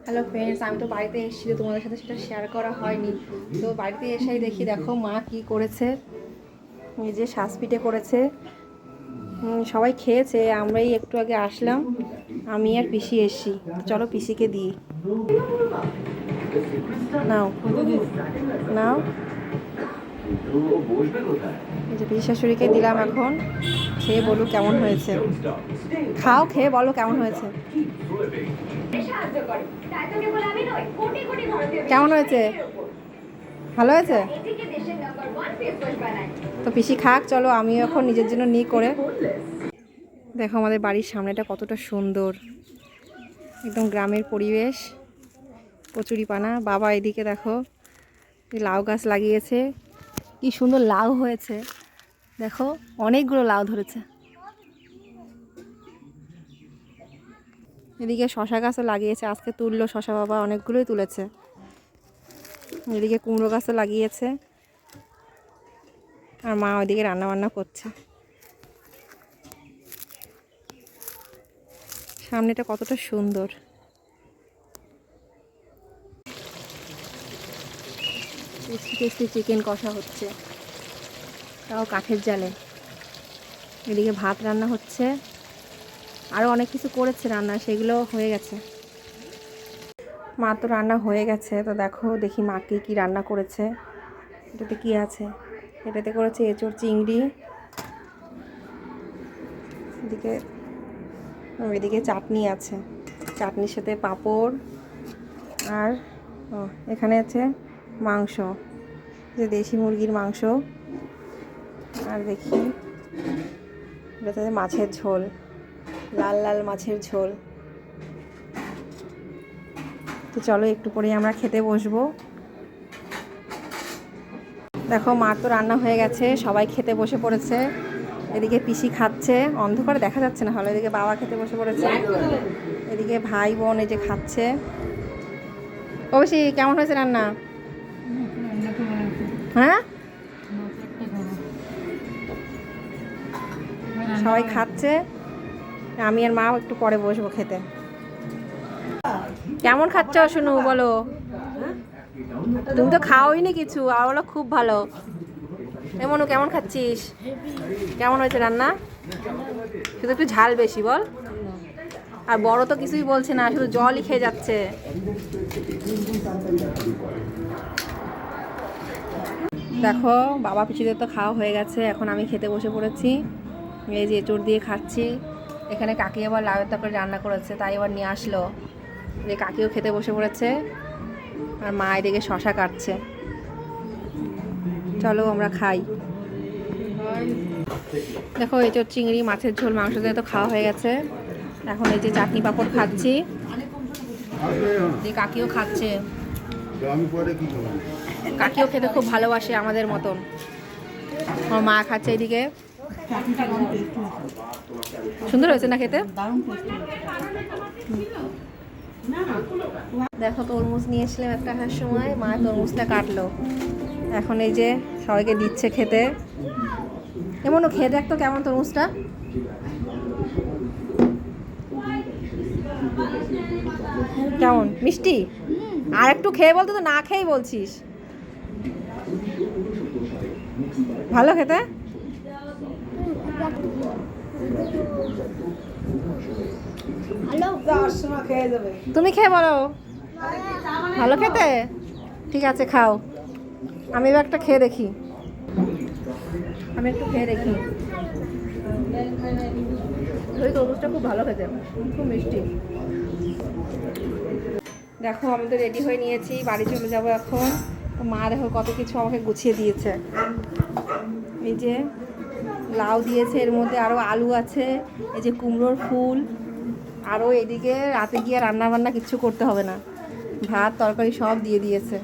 Hello friends, আমি তো বাড়িতে এসেছি, তোমাদের সাথে সেটা শেয়ার করা হয়নি। তো বাড়িতে এসেই দেখি, দেখো মা কি করেছে। এই যে শাঁস-পিঠে করেছে, সবাই খেয়েছে, আমরাই একটু আগে আসলাম, আমি আর পিসি এসছি। চলো পিসিকে দিই। নাও নাও, এই যে পিসি শাশুড়িকে দিলাম, এখন খেয়ে বলো কেমন হয়েছে। খাও, খেয়ে বলো কেমন হয়েছে। কেমন হয়েছে? ভালো হয়েছে তো পিসি খাক, চলো আমিও এখন নিজের জন্য নিই করে। দেখো আমাদের বাড়ির সামনেটা কতটা সুন্দর, একদম গ্রামের পরিবেশ, কচুরিপানা। বাবা এদিকে দেখো লাউ গাছ লাগিয়েছে, কি সুন্দর লাউ হয়েছে, দেখো অনেকগুলো লাউ ধরেছে। এদিকে শশা গাছও লাগিয়েছে, আজকে তুললো শশা, বাবা অনেকগুলোই তুলেছে। এদিকে কুমড়ো গাছও লাগিয়েছে, আর মা ওইদিকে রান্না বান্না করছে। সামনেটা কতটা সুন্দর। টেস্টি টেস্টি চিকেন কষা হচ্ছে, তাও কাঠের জালে। এদিকে ভাত রান্না হচ্ছে, আরও অনেক কিছু করেছে রান্না, সেগুলো হয়ে গেছে। মা তো রান্না হয়ে গেছে, তো দেখো দেখি মাকে কি রান্না করেছে। এটাতে কি আছে? এটাতে করেছে এঁচোড় চিংড়ি, এদিকে চাটনি আছে, চাটনির সাথে পাঁপড়, আর এখানে আছে মাংস, যে দেশি মুরগির মাংস, আর দেখি এটাতে মাছের ঝোল, লাল লাল মাছের ঝোল। তো চলো একটু পরেই আমরা খেতে বসবো। দেখো মা তো রান্না হয়ে গেছে, সবাই খেতে বসে পড়েছে। এদিকে পিসি খাচ্ছে, অন্ধকারে দেখা যাচ্ছে না হলো। এদিকে বাবা খেতে বসে পড়েছে, এদিকে ভাই বোন এই যে খাচ্ছে। অবশ্যই কেমন হয়েছে রান্না? হ্যাঁ, সবাই খাচ্ছে, আমি আর মা একটু পরে বসবো খেতে। কেমন খাচ্ছ শুনু, বলো। তুমি তো খাওইনি কিছু, আর বলো খুব ভালো। এমনও কেমন খাচ্ছিস? কেমন হয়েছে রান্না? শুধু একটু ঝাল বেশি বল। আর বড় তো কিছুই বলছে না, শুধু জলই খেয়ে যাচ্ছে। দেখো বাবা পিসিদের তো খাওয়া হয়ে গেছে, এখন আমি খেতে বসে পড়েছি। এই যে এঁচোড় দিয়ে খাচ্ছি। এখানে কাকি আবার লাউয়ের তরকারি রান্না করেছে, তাই আবার নিয়ে আসলো। যে কাকিও খেতে বসে পড়েছে, আর মা এদিকে শশা কাটছে। চলো আমরা খাই। দেখো এঁচোড় চিংড়ি, মাছের ঝোল, মাংস দিয়ে তো খাওয়া হয়ে গেছে। এখন এই যে চাটনি পাঁপড় খাচ্ছি, যে কাকিও খাচ্ছে। কাকিও খেতে খুব ভালোবাসে আমাদের মতন। আমার মা খাচ্ছে এদিকে। সুন্দর হয়েছে না খেতে? দেখো তরমুজ নিয়ে এসলাম একটা আসার সময়, মা তরমুজটা কাটলো, এখন এই যে সবাইকে দিচ্ছে খেতে। এমনও খেয়ে দেখতো কেমন তরমুজটা। কেমন মিষ্টি? আর একটু খেয়ে বলতো, তো না খেয়েই বলছিস। ভালো খেতে? তুমি খেয়ে বলো ভালো খেতে। ঠিক আছে খাও, আমি এবার একটা খেয়ে দেখি। আমি একটু খেয়ে দেখি। ওই তরমুজটা খুব ভালো খেতে, খুব মিষ্টি। দেখো আমি তো রেডি হয়ে নিয়েছি, বাড়ি চলে যাব এখন। তো মা দেখো কত কিছু আমাকে গুছিয়ে দিয়েছে। এই যে লাউ দিয়েছে, এর মধ্যে আরও আলু আছে, এই যে কুমড়োর ফুল, আরও এদিকে রাতে গিয়ে রান্না বান্না কিচ্ছু করতে হবে না, ভাত তরকারি সব দিয়ে দিয়েছে।